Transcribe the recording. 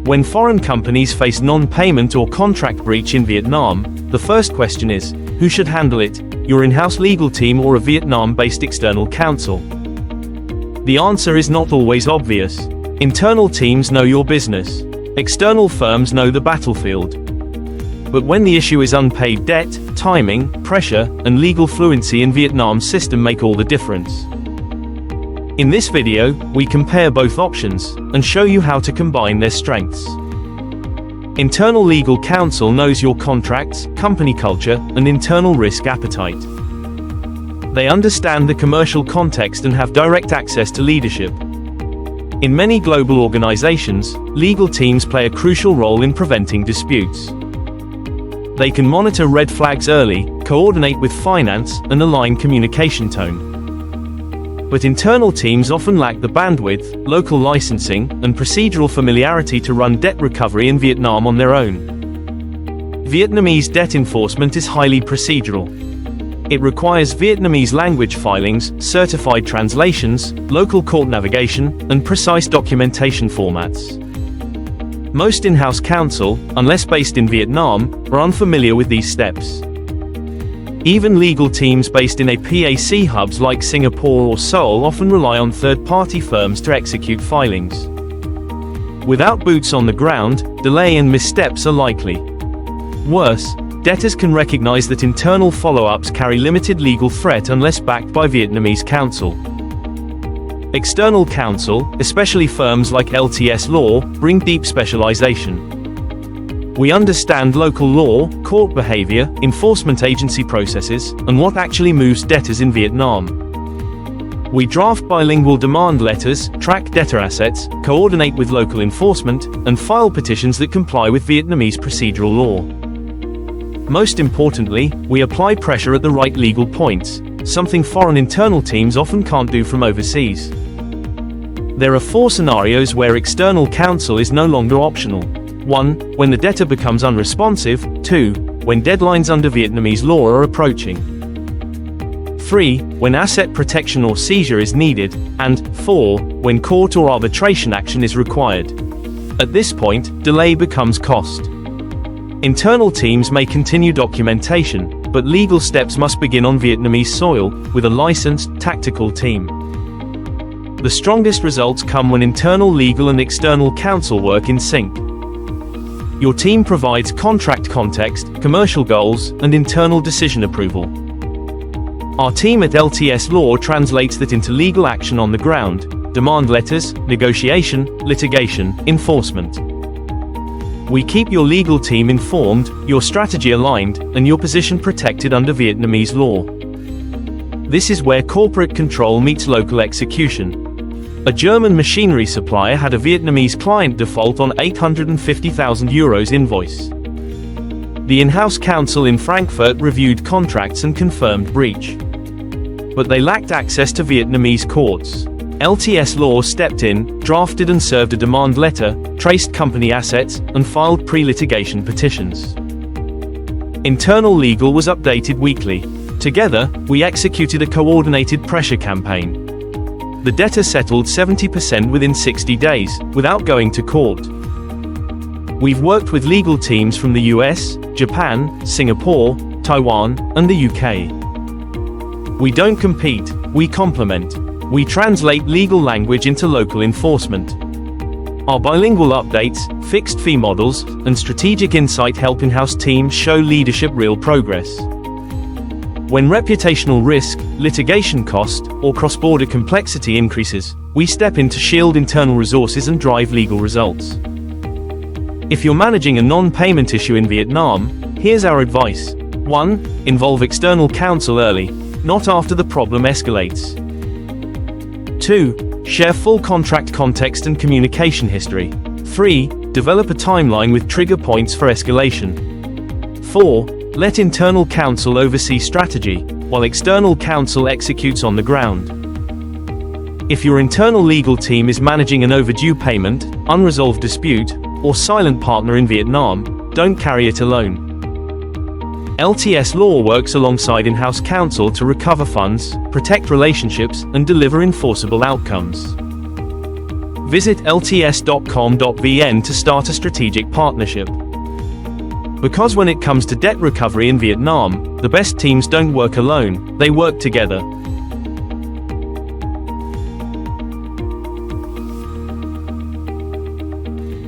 When foreign companies face non-payment or contract breach in Vietnam, the first question is, who should handle it, your in-house legal team or a Vietnam-based external counsel? The answer is not always obvious. Internal teams know your business. External firms know the battlefield. But when the issue is unpaid debt, timing, pressure, and legal fluency in Vietnam's system make all the difference. In this video, we compare both options, and show you how to combine their strengths. Internal legal counsel knows your contracts, company culture, and internal risk appetite. They understand the commercial context and have direct access to leadership. In many global organizations, legal teams play a crucial role in preventing disputes. They can monitor red flags early, coordinate with finance, and align communication tone. But internal teams often lack the bandwidth, local licensing, and procedural familiarity to run debt recovery in Vietnam on their own. Vietnamese debt enforcement is highly procedural. It requires Vietnamese language filings, certified translations, local court navigation, and precise documentation formats. Most in-house counsel, unless based in Vietnam, are unfamiliar with these steps. Even legal teams based in APAC hubs like Singapore or Seoul often rely on third-party firms to execute filings. Without boots on the ground, delay and missteps are likely. Worse, debtors can recognize that internal follow-ups carry limited legal threat unless backed by Vietnamese counsel. External counsel, especially firms like LTS Law, bring deep specialization. We understand local law, court behavior, enforcement agency processes, and what actually moves debtors in Vietnam. We draft bilingual demand letters, track debtor assets, coordinate with local enforcement, and file petitions that comply with Vietnamese procedural law. Most importantly, we apply pressure at the right legal points, something foreign internal teams often can't do from overseas. There are 4 scenarios where external counsel is no longer optional. 1. When the debtor becomes unresponsive. 2. When deadlines under Vietnamese law are approaching. 3. When asset protection or seizure is needed. And 4. When court or arbitration action is required. At this point, delay becomes cost. Internal teams may continue documentation, but legal steps must begin on Vietnamese soil, with a licensed, tactical team. The strongest results come when internal legal and external counsel work in sync. Your team provides contract context, commercial goals, and internal decision approval. Our team at LTS Law translates that into legal action on the ground: demand letters, negotiation, litigation, enforcement. We keep your legal team informed, your strategy aligned, and your position protected under Vietnamese law. This is where corporate control meets local execution. A German machinery supplier had a Vietnamese client default on €850,000 invoice. The in-house counsel in Frankfurt reviewed contracts and confirmed breach. But they lacked access to Vietnamese courts. LTS Law stepped in, drafted and served a demand letter, traced company assets, and filed pre-litigation petitions. Internal legal was updated weekly. Together, we executed a coordinated pressure campaign. The debtor settled 70% within 60 days, without going to court. We've worked with legal teams from the US, Japan, Singapore, Taiwan, and the UK. We don't compete, we complement. We translate legal language into local enforcement. Our bilingual updates, fixed fee models, and strategic insight help in-house teams show leadership real progress. When reputational risk, litigation cost, or cross-border complexity increases, we step in to shield internal resources and drive legal results. If you're managing a non-payment issue in Vietnam, here's our advice. 1. Involve external counsel early, not after the problem escalates. 2. Share full contract context and communication history. 3. Develop a timeline with trigger points for escalation. 4. Let internal counsel oversee strategy, while external counsel executes on the ground. If your internal legal team is managing an overdue payment, unresolved dispute, or silent partner in Vietnam, don't carry it alone. LTS Law works alongside in-house counsel to recover funds, protect relationships, and deliver enforceable outcomes. Visit lts.com.vn to start a strategic partnership. Because when it comes to debt recovery in Vietnam, the best teams don't work alone, they work together.